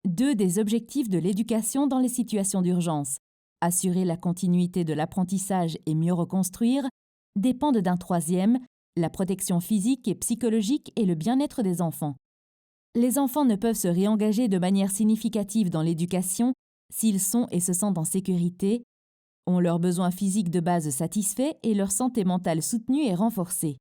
Deux des objectifs de l'éducation dans les situations d'urgence, assurer la continuité de l'apprentissage et mieux reconstruire, dépendent d'un troisième, la protection physique et psychologique et le bien-être des enfants. Les enfants ne peuvent se réengager de manière significative dans l'éducation s'ils sont et se sentent en sécurité, ont leurs besoins physiques de base satisfaits et leur santé mentale soutenue et renforcée.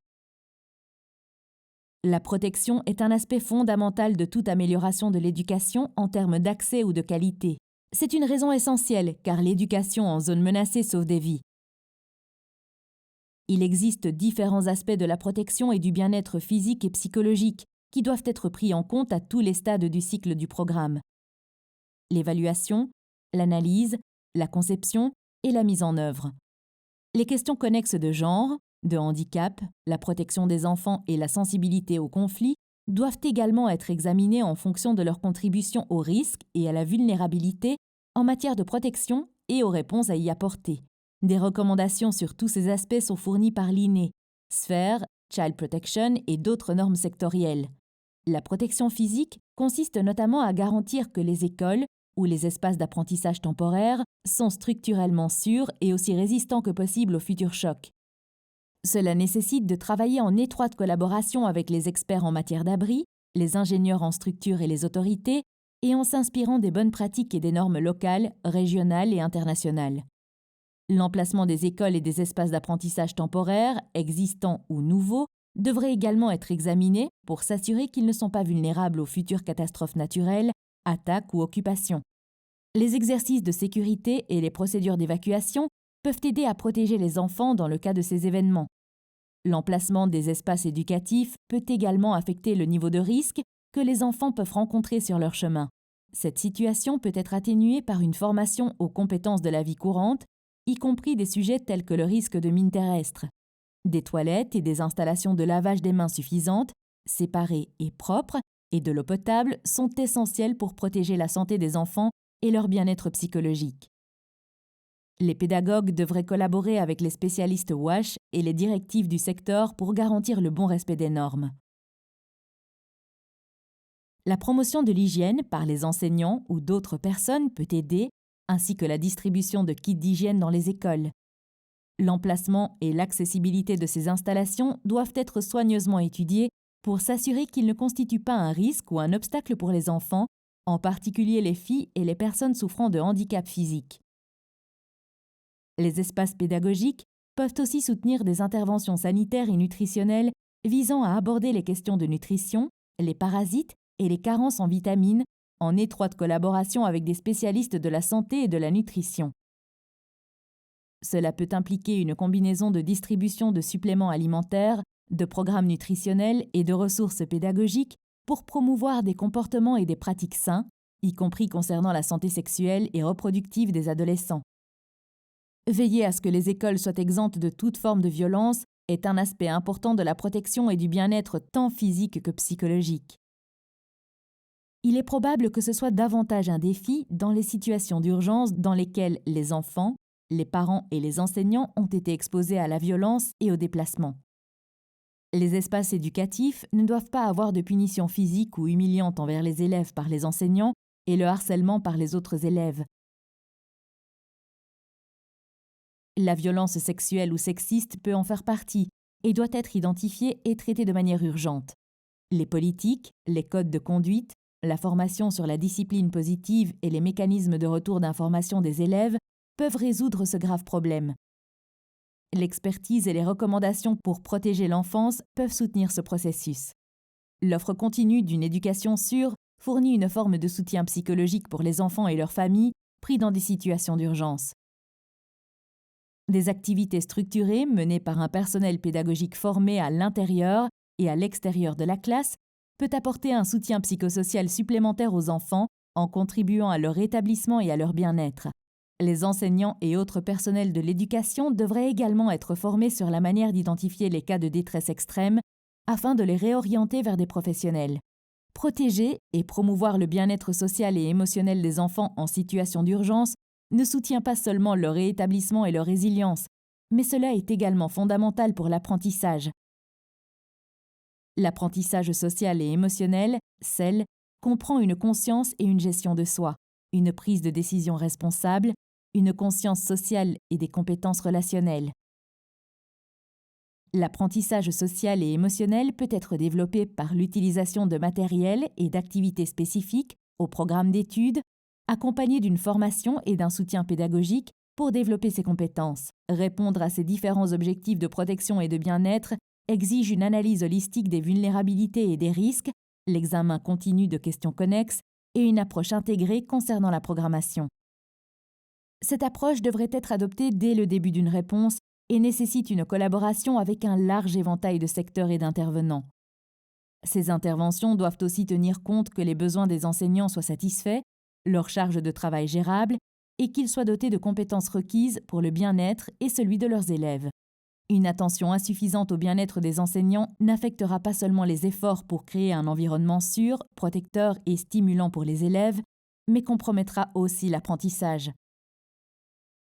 La protection est un aspect fondamental de toute amélioration de l'éducation en termes d'accès ou de qualité. C'est une raison essentielle car l'éducation en zone menacée sauve des vies. Il existe différents aspects de la protection et du bien-être physique et psychologique qui doivent être pris en compte à tous les stades du cycle du programme. L'évaluation, l'analyse, la conception et la mise en œuvre. Les questions connexes de genre, de handicap, la protection des enfants et la sensibilité au conflit doivent également être examinées en fonction de leur contribution au risque et à la vulnérabilité en matière de protection et aux réponses à y apporter. Des recommandations sur tous ces aspects sont fournies par l'INE, SPHERE, Child Protection et d'autres normes sectorielles. La protection physique consiste notamment à garantir que les écoles ou les espaces d'apprentissage temporaire sont structurellement sûrs et aussi résistants que possible aux futurs chocs. Cela nécessite de travailler en étroite collaboration avec les experts en matière d'abri, les ingénieurs en structure et les autorités, et en s'inspirant des bonnes pratiques et des normes locales, régionales et internationales. L'emplacement des écoles et des espaces d'apprentissage temporaires, existants ou nouveaux, devrait également être examiné pour s'assurer qu'ils ne sont pas vulnérables aux futures catastrophes naturelles, attaques ou occupations. Les exercices de sécurité et les procédures d'évacuation peuvent aider à protéger les enfants dans le cas de ces événements. L'emplacement des espaces éducatifs peut également affecter le niveau de risque que les enfants peuvent rencontrer sur leur chemin. Cette situation peut être atténuée par une formation aux compétences de la vie courante, y compris des sujets tels que le risque de mines terrestres. Des toilettes et des installations de lavage des mains suffisantes, séparées et propres, et de l'eau potable sont essentielles pour protéger la santé des enfants et leur bien-être psychologique. Les pédagogues devraient collaborer avec les spécialistes WASH et les directives du secteur pour garantir le bon respect des normes. La promotion de l'hygiène par les enseignants ou d'autres personnes peut aider, ainsi que la distribution de kits d'hygiène dans les écoles. L'emplacement et l'accessibilité de ces installations doivent être soigneusement étudiés pour s'assurer qu'ils ne constituent pas un risque ou un obstacle pour les enfants, en particulier les filles et les personnes souffrant de handicap physique. Les espaces pédagogiques peuvent aussi soutenir des interventions sanitaires et nutritionnelles visant à aborder les questions de nutrition, les parasites et les carences en vitamines, en étroite collaboration avec des spécialistes de la santé et de la nutrition. Cela peut impliquer une combinaison de distribution de suppléments alimentaires, de programmes nutritionnels et de ressources pédagogiques pour promouvoir des comportements et des pratiques sains, y compris concernant la santé sexuelle et reproductive des adolescents. Veiller à ce que les écoles soient exemptes de toute forme de violence est un aspect important de la protection et du bien-être tant physique que psychologique. Il est probable que ce soit davantage un défi dans les situations d'urgence dans lesquelles les enfants, les parents et les enseignants ont été exposés à la violence et au déplacement. Les espaces éducatifs ne doivent pas avoir de punitions physiques ou humiliantes envers les élèves par les enseignants et le harcèlement par les autres élèves. La violence sexuelle ou sexiste peut en faire partie et doit être identifiée et traitée de manière urgente. Les politiques, les codes de conduite, la formation sur la discipline positive et les mécanismes de retour d'information des élèves peuvent résoudre ce grave problème. L'expertise et les recommandations pour protéger l'enfance peuvent soutenir ce processus. L'offre continue d'une éducation sûre fournit une forme de soutien psychologique pour les enfants et leurs familles pris dans des situations d'urgence. Des activités structurées menées par un personnel pédagogique formé à l'intérieur et à l'extérieur de la classe peut apporter un soutien psychosocial supplémentaire aux enfants en contribuant à leur rétablissement et à leur bien-être. Les enseignants et autres personnels de l'éducation devraient également être formés sur la manière d'identifier les cas de détresse extrême afin de les réorienter vers des professionnels. Protéger et promouvoir le bien-être social et émotionnel des enfants en situation d'urgence ne soutient pas seulement leur rétablissement et leur résilience, mais cela est également fondamental pour l'apprentissage. L'apprentissage social et émotionnel scelle comprend une conscience et une gestion de soi, une prise de décision responsable, une conscience sociale et des compétences relationnelles. L'apprentissage social et émotionnel peut être développé par l'utilisation de matériel et d'activités spécifiques au programme d'études, accompagné d'une formation et d'un soutien pédagogique pour développer ses compétences. Répondre à ces différents objectifs de protection et de bien-être exige une analyse holistique des vulnérabilités et des risques, l'examen continu de questions connexes et une approche intégrée concernant la programmation. Cette approche devrait être adoptée dès le début d'une réponse et nécessite une collaboration avec un large éventail de secteurs et d'intervenants. Ces interventions doivent aussi tenir compte que les besoins des enseignants soient satisfaits, leur charge de travail gérable et qu'ils soient dotés de compétences requises pour le bien-être et celui de leurs élèves. Une attention insuffisante au bien-être des enseignants n'affectera pas seulement les efforts pour créer un environnement sûr, protecteur et stimulant pour les élèves, mais compromettra aussi l'apprentissage.